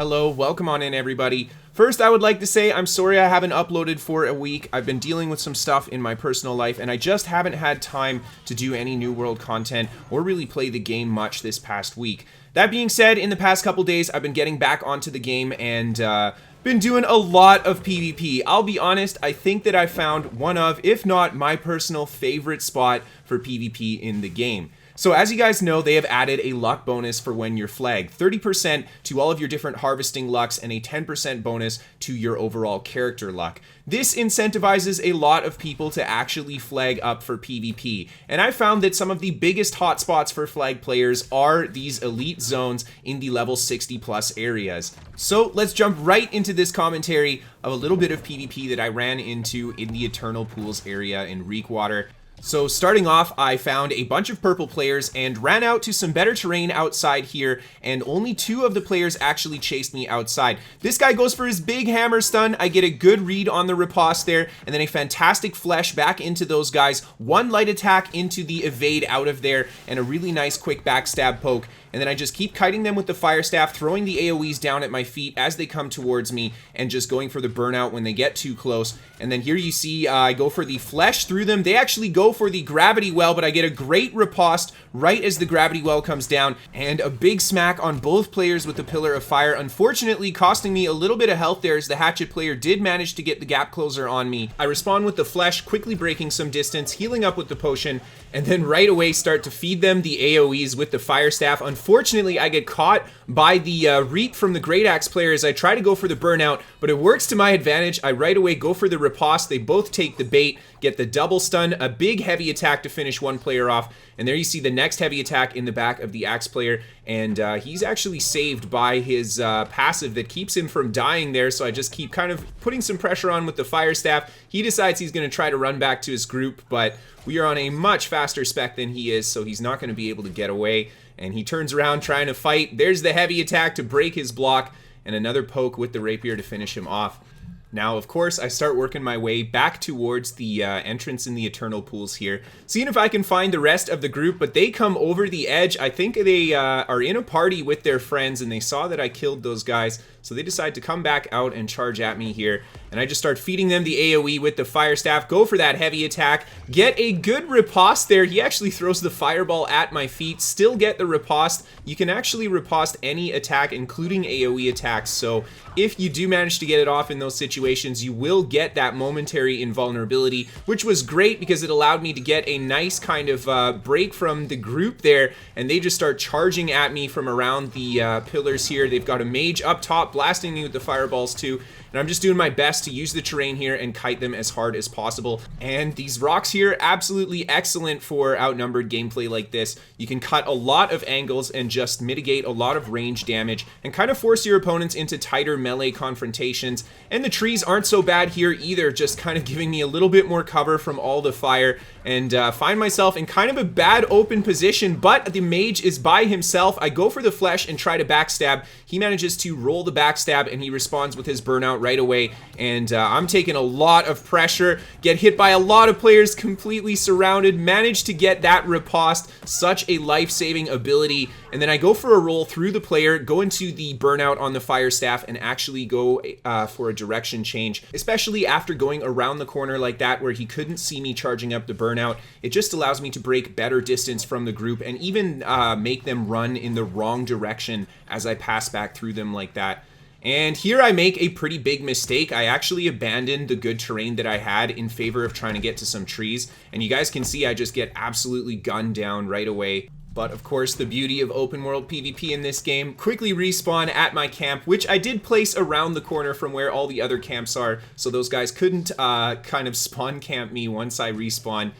Hello, welcome on in everybody. First, I would like to say I'm sorry I haven't uploaded for a week. I've been dealing with some stuff in my personal life and I just haven't had time to do any New World content or really play the game much this past week. That being said, in the past couple days I've been getting back onto the game and been doing a lot of PvP. I'll be honest, I think that I found one of, if not my personal favorite spot for PvP in the game. So as you guys know, they have added a luck bonus for when you're flagged. 30% to all of your different harvesting lucks and a 10% bonus to your overall character luck. This incentivizes a lot of people to actually flag up for PvP. And I found that some of the biggest hotspots for flag players are these elite zones in the level 60 plus areas. So let's jump right into this commentary of a little bit of PvP that I ran into in the Eternal Pools area in Reekwater. So starting off, I found a bunch of purple players and ran out to some better terrain outside here, and only 2 of the players actually chased me outside. This guy goes for his big hammer stun. I get a good read on the riposte there, and then a fantastic flesh back into those guys, 1 light attack into the evade out of there, and a really nice quick backstab poke. And then I just keep kiting them with the fire staff, throwing the AoEs down at my feet as they come towards me, and just going for the burnout when they get too close. And then here you see I go for the flesh through them. They actually go for the gravity well, but I get a great riposte right as the gravity well comes down, and a big smack on both players with the pillar of fire, unfortunately costing me a little bit of health there as the hatchet player did manage to get the gap closer on me. I respond with the flesh, quickly breaking some distance, healing up with the potion, and then right away start to feed them the AoEs with the fire staff. Unfortunately, I get caught by the reap from the Great Axe player as I try to go for the burnout, but it works to my advantage. I right away go for the riposte. They both take the bait, get the double stun, a big heavy attack to finish one player off, and there you see the next heavy attack in the back of the Axe player, and he's actually saved by his passive that keeps him from dying there, so I just keep kind of putting some pressure on with the fire staff. He decides he's going to try to run back to his group, but we are on a much faster spec than he is, so he's not going to be able to get away, and he turns around trying to fight. There's the heavy attack to break his block, and another poke with the rapier to finish him off. Now, of course, I start working my way back towards the entrance in the Eternal Pools here, seeing if I can find the rest of the group, but they come over the edge. I think they are in a party with their friends, and they saw that I killed those guys, so they decide to come back out and charge at me here. And I just start feeding them the AoE with the fire staff, go for that heavy attack, get a good riposte there. He actually throws the fireball at my feet, still get the riposte. You can actually riposte any attack, including AoE attacks, so if you do manage to get it off in those situations, you will get that momentary invulnerability, which was great because it allowed me to get a nice kind of break from the group there, and they just start charging at me from around the pillars here. They've got a mage up top blasting me with the fireballs too, and I'm just doing my best to use the terrain here and kite them as hard as possible. And these rocks here, absolutely excellent for outnumbered gameplay like this. You can cut a lot of angles and just mitigate a lot of range damage and kind of force your opponents into tighter melee confrontations. And the trees aren't so bad here either, just kind of giving me a little bit more cover from all the fire, and find myself in kind of a bad open position, but the mage is by himself. I go for the flesh and try to backstab. He manages to roll the backstab and he responds with his burnout right away, and I'm taking a lot of pressure, get hit by a lot of players, completely surrounded, manage to get that riposte, such a life-saving ability, and then I go for a roll through the player, go into the burnout on the fire staff, and actually go for a direction change, especially after going around the corner like that where he couldn't see me charging up the burnout. It just allows me to break better distance from the group and even make them run in the wrong direction as I pass back through them like that. And here I make a pretty big mistake. I actually abandoned the good terrain that I had in favor of trying to get to some trees, and you guys can see I just get absolutely gunned down right away. But of course, the beauty of open world PvP in this game, quickly respawn at my camp, which I did place around the corner from where all the other camps are, so those guys couldn't kind of spawn camp me once I respawn.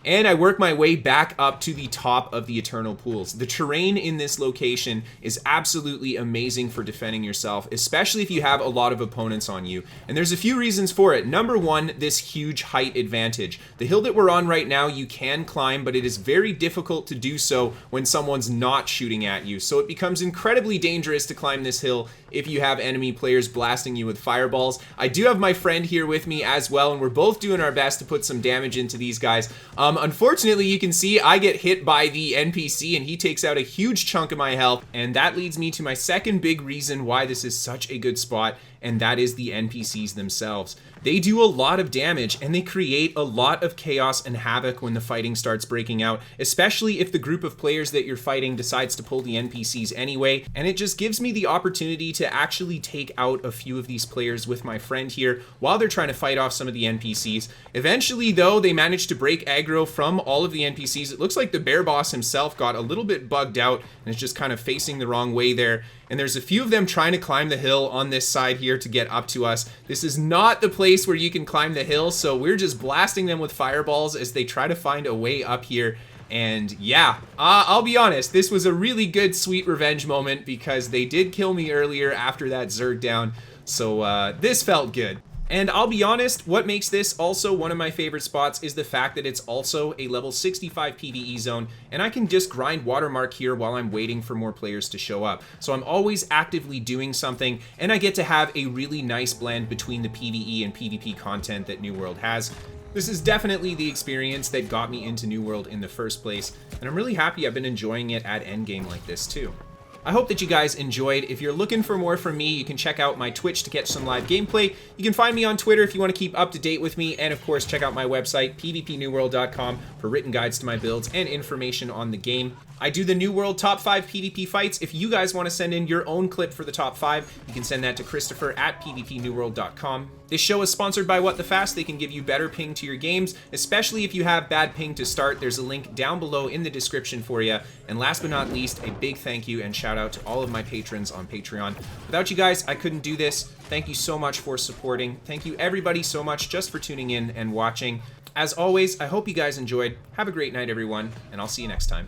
And I work my way back up to the top of the Eternal Pools. The terrain in this location is absolutely amazing for defending yourself, especially if you have a lot of opponents on you. And there's a few reasons for it. Number one, this huge height advantage. The hill that we're on right now, you can climb, but it is very difficult to do so when someone's not shooting at you. So it becomes incredibly dangerous to climb this hill if you have enemy players blasting you with fireballs. I do have my friend here with me as well, and we're both doing our best to put some damage into these guys. Unfortunately, you can see I get hit by the NPC and he takes out a huge chunk of my health, and that leads me to my second big reason why this is such a good spot, and that is the NPCs themselves. They do a lot of damage and they create a lot of chaos and havoc when the fighting starts breaking out, especially if the group of players that you're fighting decides to pull the NPCs anyway, and it just gives me the opportunity to actually take out a few of these players with my friend here while they're trying to fight off some of the NPCs. Eventually though, they managed to break aggro from all of the NPCs. It looks like the bear boss himself got a little bit bugged out and is just kind of facing the wrong way there. And there's a few of them trying to climb the hill on this side here to get up to us. This is not the place where you can climb the hill, so we're just blasting them with fireballs as they try to find a way up here. And yeah, I'll be honest, this was a really good sweet revenge moment because they did kill me earlier after that Zerg down, so this felt good. And I'll be honest, what makes this also one of my favorite spots is the fact that it's also a level 65 PvE zone, and I can just grind watermark here while I'm waiting for more players to show up. So I'm always actively doing something, and I get to have a really nice blend between the PvE and PvP content that New World has. This is definitely the experience that got me into New World in the first place, and I'm really happy I've been enjoying it at endgame like this too. I hope that you guys enjoyed. If you're looking for more from me, you can check out my Twitch to catch some live gameplay. You can find me on Twitter if you want to keep up to date with me, and of course check out my website, pvpnewworld.com, for written guides to my builds and information on the game. I do the New World top 5 PvP fights. If you guys want to send in your own clip for the top 5, you can send that to Kristofer at pvpnewworld.com. This show is sponsored by What the Fast. They can give you better ping to your games, especially if you have bad ping to start. There's a link down below in the description for you. And last but not least, a big thank you and shout out to all of my patrons on Patreon. Without you guys, I couldn't do this. Thank you so much for supporting. Thank you everybody so much just for tuning in and watching. As always, I hope you guys enjoyed. Have a great night, everyone, and I'll see you next time.